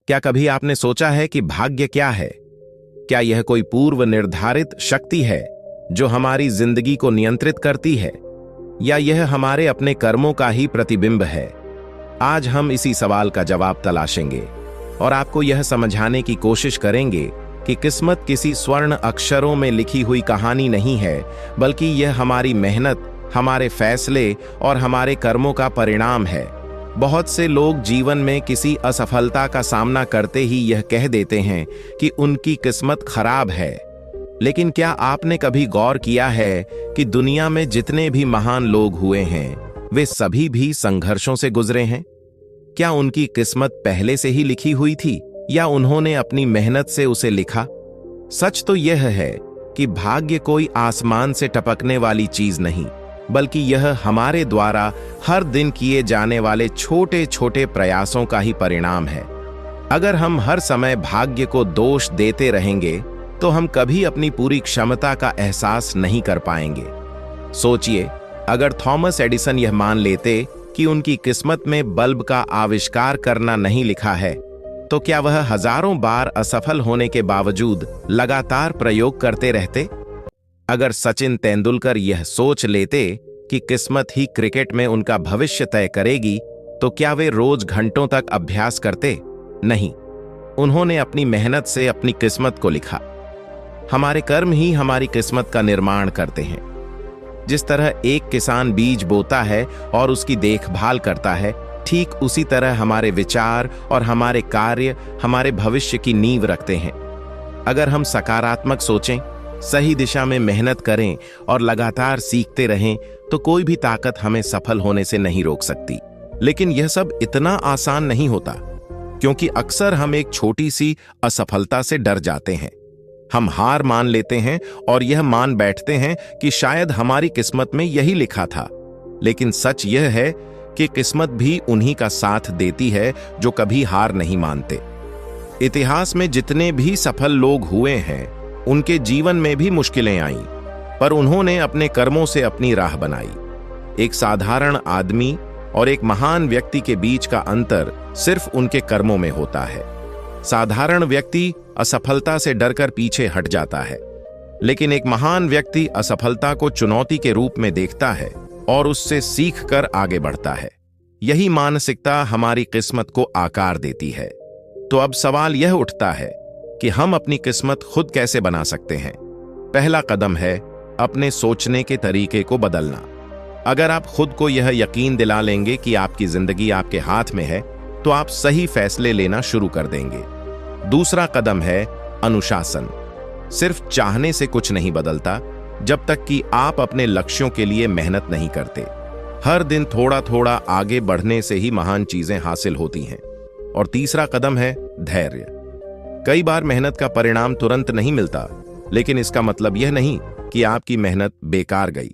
क्या कभी आपने सोचा है कि भाग्य क्या है? क्या यह कोई पूर्व निर्धारित शक्ति है जो हमारी जिंदगी को नियंत्रित करती है, या यह हमारे अपने कर्मों का ही प्रतिबिंब है? आज हम इसी सवाल का जवाब तलाशेंगे और आपको यह समझाने की कोशिश करेंगे कि किस्मत किसी स्वर्ण अक्षरों में लिखी हुई कहानी नहीं है, बल्कि यह हमारी मेहनत, हमारे फैसले और हमारे कर्मों का परिणाम है। बहुत से लोग जीवन में किसी असफलता का सामना करते ही यह कह देते हैं कि उनकी किस्मत खराब है। लेकिन क्या आपने कभी गौर किया है कि दुनिया में जितने भी महान लोग हुए हैं, वे सभी भी संघर्षों से गुजरे हैं? क्या उनकी किस्मत पहले से ही लिखी हुई थी, या उन्होंने अपनी मेहनत से उसे लिखा? सच तो यह है कि भाग्य कोई आसमान से टपकने वाली चीज नहीं, बल्कि यह हमारे द्वारा हर दिन किए जाने वाले छोटे छोटे प्रयासों का ही परिणाम है। अगर हम हर समय भाग्य को दोष देते रहेंगे तो हम कभी अपनी पूरी क्षमता का एहसास नहीं कर पाएंगे। सोचिए, अगर थॉमस एडिसन यह मान लेते कि उनकी किस्मत में बल्ब का आविष्कार करना नहीं लिखा है, तो क्या वह हजारों बार असफल होने के बावजूद लगातार प्रयोग करते रहते? अगर सचिन तेंदुलकर यह सोच लेते कि किस्मत ही क्रिकेट में उनका भविष्य तय करेगी, तो क्या वे रोज घंटों तक अभ्यास करते? नहीं, उन्होंने अपनी मेहनत से अपनी किस्मत को लिखा। हमारे कर्म ही हमारी किस्मत का निर्माण करते हैं। जिस तरह एक किसान बीज बोता है और उसकी देखभाल करता है, ठीक उसी तरह हमारे विचार और हमारे कार्य हमारे भविष्य की नींव रखते हैं। अगर हम सकारात्मक सोचें, सही दिशा में मेहनत करें और लगातार सीखते रहें, तो कोई भी ताकत हमें सफल होने से नहीं रोक सकती। लेकिन यह सब इतना आसान नहीं होता, क्योंकि अक्सर हम एक छोटी सी असफलता से डर जाते हैं। हम हार मान लेते हैं और यह मान बैठते हैं कि शायद हमारी किस्मत में यही लिखा था। लेकिन सच यह है कि किस्मत भी उन्हीं का साथ देती है जो कभी हार नहीं मानते। इतिहास में जितने भी सफल लोग हुए हैं, उनके जीवन में भी मुश्किलें आईं, पर उन्होंने अपने कर्मों से अपनी राह बनाई। एक साधारण आदमी और एक महान व्यक्ति के बीच का अंतर सिर्फ उनके कर्मों में होता है। साधारण व्यक्ति असफलता से डरकर पीछे हट जाता है, लेकिन एक महान व्यक्ति असफलता को चुनौती के रूप में देखता है और उससे सीख कर आगे बढ़ता है। यही मानसिकता हमारी किस्मत को आकार देती है। तो अब सवाल यह उठता है कि हम अपनी किस्मत खुद कैसे बना सकते हैं? पहला कदम है अपने सोचने के तरीके को बदलना। अगर आप खुद को यह यकीन दिला लेंगे कि आपकी जिंदगी आपके हाथ में है, तो आप सही फैसले लेना शुरू कर देंगे। दूसरा कदम है अनुशासन। सिर्फ चाहने से कुछ नहीं बदलता जब तक कि आप अपने लक्ष्यों के लिए मेहनत नहीं करते। हर दिन थोड़ा थोड़ा आगे बढ़ने से ही महान चीजें हासिल होती हैं। और तीसरा कदम है धैर्य। कई बार मेहनत का परिणाम तुरंत नहीं मिलता, लेकिन इसका मतलब यह नहीं कि आपकी मेहनत बेकार गई।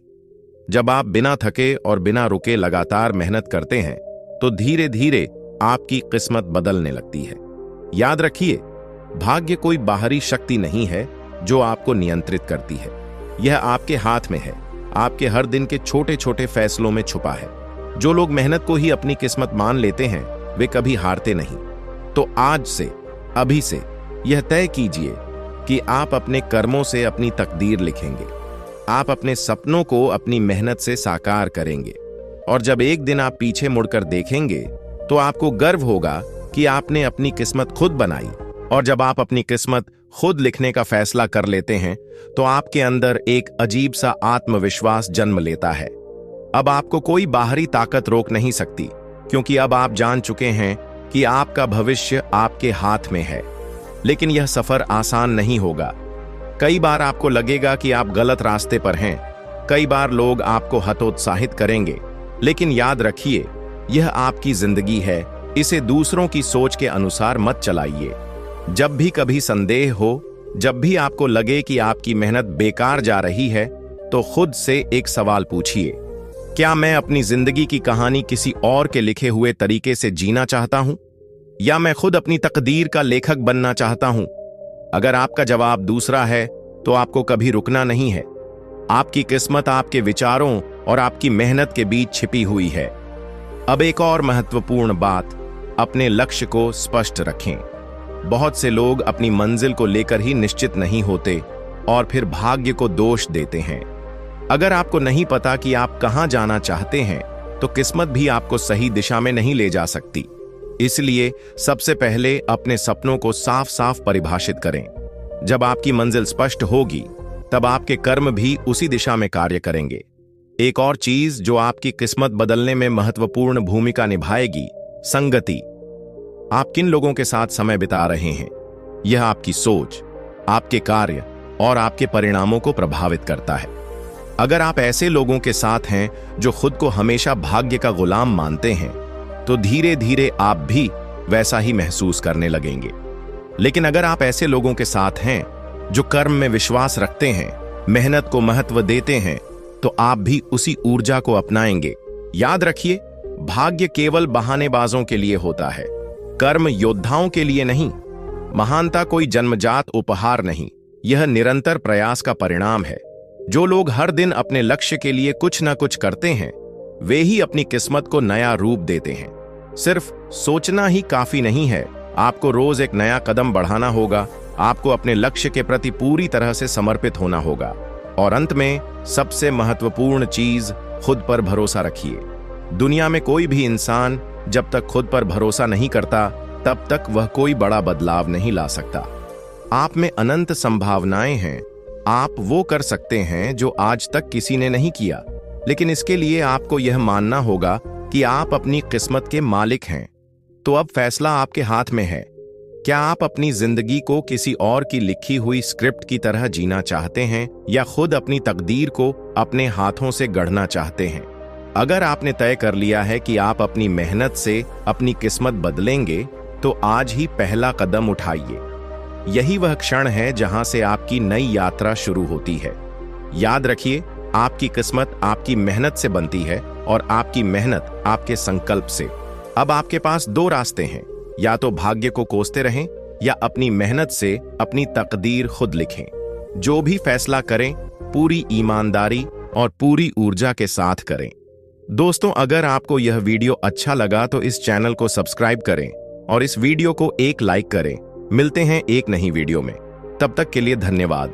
जब आप बिना थके और बिना रुके लगातार मेहनत करते हैं, तो धीरे धीरे आपकी किस्मत बदलने लगती है। याद रखिए, भाग्य कोई बाहरी शक्ति नहीं है जो आपको नियंत्रित करती है। यह आपके हाथ में है, आपके हर दिन के छोटे छोटे फैसलों में छुपा है। जो लोग मेहनत को ही अपनी किस्मत मान लेते हैं, वे कभी हारते नहीं। तो आज से, अभी से यह तय कीजिए कि आप अपने कर्मों से अपनी तकदीर लिखेंगे। आप अपने सपनों को अपनी मेहनत से साकार करेंगे। और जब एक दिन आप पीछे मुड़कर देखेंगे, तो आपको गर्व होगा कि आपने अपनी किस्मत खुद बनाई। और जब आप अपनी किस्मत खुद लिखने का फैसला कर लेते हैं, तो आपके अंदर एक अजीब सा आत्मविश्वास जन्म लेता है। अब आपको कोई बाहरी ताकत रोक नहीं सकती, क्योंकि अब आप जान चुके हैं कि आपका भविष्य आपके हाथ में है। लेकिन यह सफर आसान नहीं होगा। कई बार आपको लगेगा कि आप गलत रास्ते पर हैं। कई बार लोग आपको हतोत्साहित करेंगे। लेकिन याद रखिए, यह आपकी जिंदगी है। इसे दूसरों की सोच के अनुसार मत चलाइए। जब भी कभी संदेह हो, जब भी आपको लगे कि आपकी मेहनत बेकार जा रही है, तो खुद से एक सवाल पूछिए, क्या मैं अपनी जिंदगी की कहानी किसी और के लिखे हुए तरीके से जीना चाहता हूं, या मैं खुद अपनी तकदीर का लेखक बनना चाहता हूं? अगर आपका जवाब दूसरा है, तो आपको कभी रुकना नहीं है। आपकी किस्मत आपके विचारों और आपकी मेहनत के बीच छिपी हुई है। अब एक और महत्वपूर्ण बात, अपने लक्ष्य को स्पष्ट रखें। बहुत से लोग अपनी मंजिल को लेकर ही निश्चित नहीं होते और फिर भाग्य को दोष देते हैं। अगर आपको नहीं पता कि आप कहां जाना चाहते हैं तो किस्मत भी आपको सही दिशा में नहीं ले जा सकती। इसलिए सबसे पहले अपने सपनों को साफ साफ परिभाषित करें। जब आपकी मंजिल स्पष्ट होगी तब आपके कर्म भी उसी दिशा में कार्य करेंगे। एक और चीज जो आपकी किस्मत बदलने में महत्वपूर्ण भूमिका निभाएगी, संगति। आप किन लोगों के साथ समय बिता रहे हैं, यह आपकी सोच, आपके कार्य और आपके परिणामों को प्रभावित करता है। अगर आप ऐसे लोगों के साथ हैं जो खुद को हमेशा भाग्य का गुलाम मानते हैं तो धीरे धीरे आप भी वैसा ही महसूस करने लगेंगे। लेकिन अगर आप ऐसे लोगों के साथ हैं जो कर्म में विश्वास रखते हैं, मेहनत को महत्व देते हैं, तो आप भी उसी ऊर्जा को अपनाएंगे। याद रखिए, भाग्य केवल बहानेबाजों के लिए होता है, कर्म योद्धाओं के लिए नहीं। महानता कोई जन्मजात उपहार नहीं, यह निरंतर प्रयास का परिणाम है। जो लोग हर दिन अपने लक्ष्य के लिए कुछ न कुछ करते हैं, वे ही अपनी किस्मत को नया रूप देते हैं। सिर्फ सोचना ही काफी नहीं है, आपको रोज एक नया कदम बढ़ाना होगा। आपको अपने लक्ष्य के प्रति पूरी तरह से समर्पित होना होगा। और अंत में सबसे महत्वपूर्ण चीज, खुद पर भरोसा रखिए। दुनिया में कोई भी इंसान जब तक खुद पर भरोसा नहीं करता तब तक वह कोई बड़ा बदलाव नहीं ला सकता। आप में अनंत संभावनाएं हैं। आप वो कर सकते हैं जो आज तक किसी ने नहीं किया, लेकिन इसके लिए आपको यह मानना होगा कि आप अपनी किस्मत के मालिक हैं। तो अब फैसला आपके हाथ में है। क्या आप अपनी जिंदगी को किसी और की लिखी हुई स्क्रिप्ट की तरह जीना चाहते हैं या खुद अपनी तकदीर को अपने हाथों से गढ़ना चाहते हैं? अगर आपने तय कर लिया है कि आप अपनी मेहनत से अपनी किस्मत बदलेंगे तो आज ही पहला कदम उठाइए। यही वह क्षण है जहां से आपकी नई यात्रा शुरू होती है। याद रखिए, आपकी किस्मत आपकी मेहनत से बनती है और आपकी मेहनत आपके संकल्प से। अब आपके पास दो रास्ते हैं, या तो भाग्य को कोसते रहें या अपनी मेहनत से अपनी तकदीर खुद लिखें। जो भी फैसला करें, पूरी ईमानदारी और पूरी ऊर्जा के साथ करें। दोस्तों, अगर आपको यह वीडियो अच्छा लगा तो इस चैनल को सब्सक्राइब करें और इस वीडियो को एक लाइक करें। मिलते हैं एक नई वीडियो में, तब तक के लिए धन्यवाद।